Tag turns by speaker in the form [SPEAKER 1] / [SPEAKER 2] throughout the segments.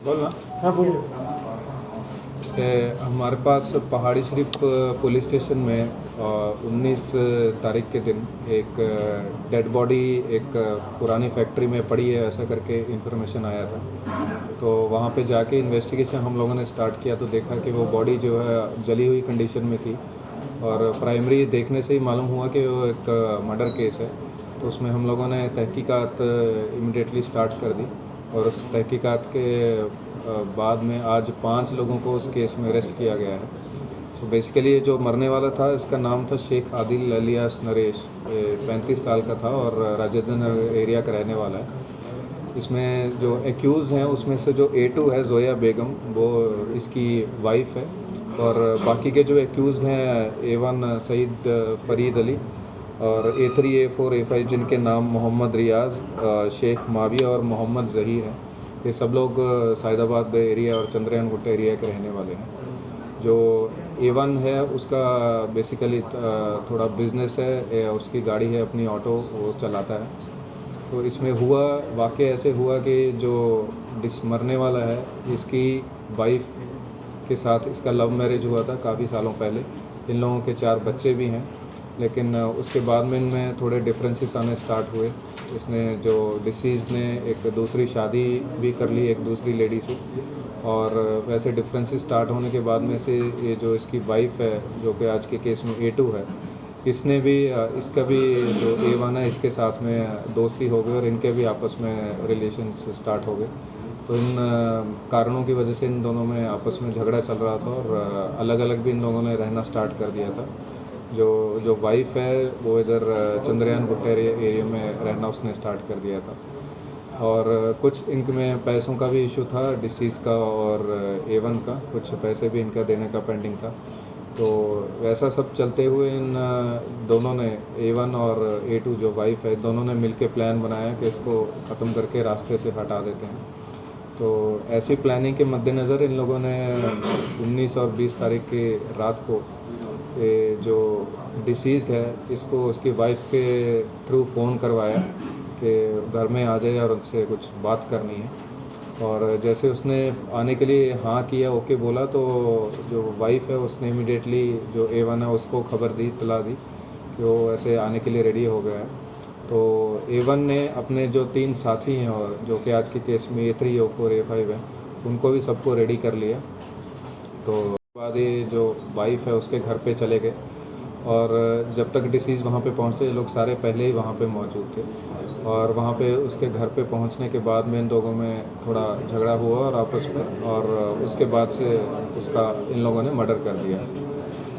[SPEAKER 1] बोलना।
[SPEAKER 2] हाँ बोलिए।
[SPEAKER 1] हमारे पास पहाड़ी शरीफ पुलिस स्टेशन में 19 तारीख के दिन एक डेड बॉडी एक पुरानी फैक्ट्री में पड़ी है, ऐसा करके इन्फॉर्मेशन आया था। तो वहाँ पे जाके इन्वेस्टिगेशन हम लोगों ने स्टार्ट किया तो देखा कि वो बॉडी जो है जली हुई कंडीशन में थी, और प्राइमरी देखने से ही मालूम हुआ कि वो एक मर्डर केस है। तो उसमें हम लोगों ने तहकीकात इमिडिएटली स्टार्ट कर दी, और उस तहकीकात के बाद में आज 5 लोगों को उस केस में अरेस्ट किया गया है। तो बेसिकली जो मरने वाला था, इसका नाम था शेख आदिल अलियास नरेश। 35 साल का था और राजेंद्र नगर एरिया का रहने वाला है। इसमें जो एक्यूज़ हैं उसमें से जो A2 है जोया बेगम, वो इसकी वाइफ है, और बाकी के जो एक्यूज़ हैं A1 सईद फरीद अली, और A3 A4 A5 जिनके नाम मोहम्मद रियाज़, शेख माविया और मोहम्मद ज़हीर हैं, ये सब लोग सैदाबाद एरिया और चंद्रयान गुट्टा एरिया के रहने वाले हैं। जो A1 है उसका बेसिकली थोड़ा बिजनेस है, उसकी गाड़ी है अपनी ऑटो, वो चलाता है। तो इसमें वाक़या ऐसे हुआ कि जो मरने वाला है, इसकी वाइफ के साथ इसका लव मैरिज हुआ था काफ़ी सालों पहले। इन लोगों के 4 बच्चे भी हैं, लेकिन उसके बाद में इनमें थोड़े डिफरेंसेस आने स्टार्ट हुए। इसने जो डिसीज़ ने एक दूसरी शादी भी कर ली एक दूसरी लेडी से, और वैसे डिफरेंसेस स्टार्ट होने के बाद में से ये जो इसकी वाइफ है, जो कि आज के केस में A2 है, इसने भी इसका भी जो A1 है इसके साथ में दोस्ती हो गई, और इनके भी आपस में रिलेशंस स्टार्ट हो गए। तो इन कारणों की वजह से इन दोनों में आपस में झगड़ा चल रहा था, और अलग अलग भी इन लोगों ने रहना स्टार्ट कर दिया था। जो वाइफ है वो इधर चंद्रयान गुट्टा एरिया में रहना उसने स्टार्ट कर दिया था, और कुछ इनमें पैसों का भी इशू था डिसीज़ का, और A1 का कुछ पैसे भी इनका देने का पेंडिंग था। तो वैसा सब चलते हुए इन दोनों ने A1 और A2 जो वाइफ है, दोनों ने मिलके प्लान बनाया कि इसको ख़त्म करके रास्ते से हटा देते हैं। तो ऐसी प्लानिंग के मद्देनज़र इन लोगों ने 19 और 20 तारीख की रात को ये जो डिसीज़ है इसको उसकी वाइफ के थ्रू फ़ोन करवाया कि घर में आ जाए और उनसे कुछ बात करनी है। और जैसे उसने आने के लिए हाँ किया, ओके बोला, तो जो वाइफ है उसने इमीडिएटली जो A1 है उसको खबर दी, इत्तला दी कि वो ऐसे आने के लिए रेडी हो गया है। तो A1 ने अपने जो 3 साथी हैं, और जो कि आज के केस में A3 A4 A5 है, उनको भी सबको रेडी कर लिया। तो उसके बाद ये जो वाइफ है उसके घर पे चले गए, और जब तक डिसीज़ वहाँ पे पहुँचे, ये लोग सारे पहले ही वहाँ पे मौजूद थे। और वहाँ पे उसके घर पे पहुँचने के बाद में इन लोगों में थोड़ा झगड़ा हुआ और आपस में, और उसके बाद से उसका इन लोगों ने मर्डर कर दिया।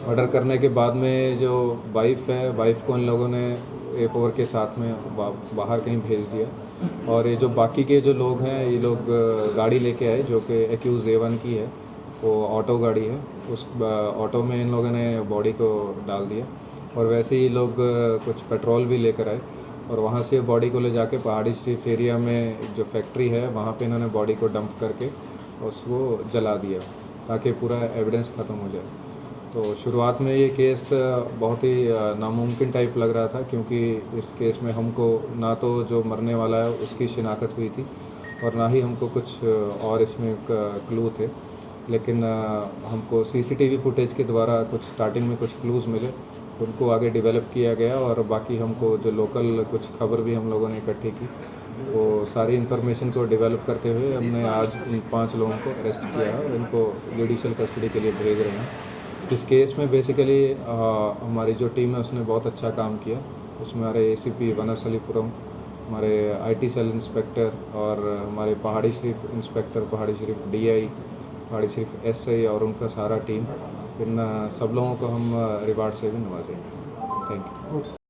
[SPEAKER 1] मर्डर करने के बाद में जो वाइफ है, वाइफ को इन लोगों ने A4 के साथ में बाहर कहीं भेज दिया, और ये जो बाकी के जो लोग हैं, ये लोग गाड़ी लेके आए जो कि एक्यूज़ A1 की है, वो ऑटो गाड़ी है। उस ऑटो में इन लोगों ने बॉडी को डाल दिया, और वैसे ही लोग कुछ पेट्रोल भी लेकर आए, और वहाँ से बॉडी को ले जाके पहाड़ी शरीफ एरिया में एक जो फैक्ट्री है वहाँ पे इन्होंने बॉडी को डंप करके उसको जला दिया, ताकि पूरा एविडेंस ख़त्म हो जाए। तो शुरुआत में ये केस बहुत ही नामुमकिन टाइप लग रहा था, क्योंकि इस केस में हमको ना तो जो मरने वाला है उसकी शिनाख्त हुई थी, और ना ही हमको कुछ और इसमें क्लू थे। लेकिन हमको CCTV फुटेज के द्वारा कुछ स्टार्टिंग में कुछ क्लूज़ मिले, उनको आगे डेवलप किया गया, और बाकी हमको जो लोकल कुछ खबर भी हम लोगों ने इकट्ठी की, वो सारी इन्फॉर्मेशन को डेवलप करते हुए हमने आज इन 5 लोगों को अरेस्ट किया है, और इनको जुडिशल कस्टडी के लिए भेज रहे हैं। इस केस में बेसिकली हमारी जो टीम है उसने बहुत अच्छा काम किया। उसमें हमारे ACP वनस्थलीपुरम, हमारे IT सेल इंस्पेक्टर, और हमारे पहाड़ी शरीफ इंस्पेक्टर, पहाड़ी शरीफ DI, पहाड़ी शरीफ SI, और उनका सारा टीम, इन सब लोगों को हम रिवार्ड से भी नवाजेंगे। Thank you.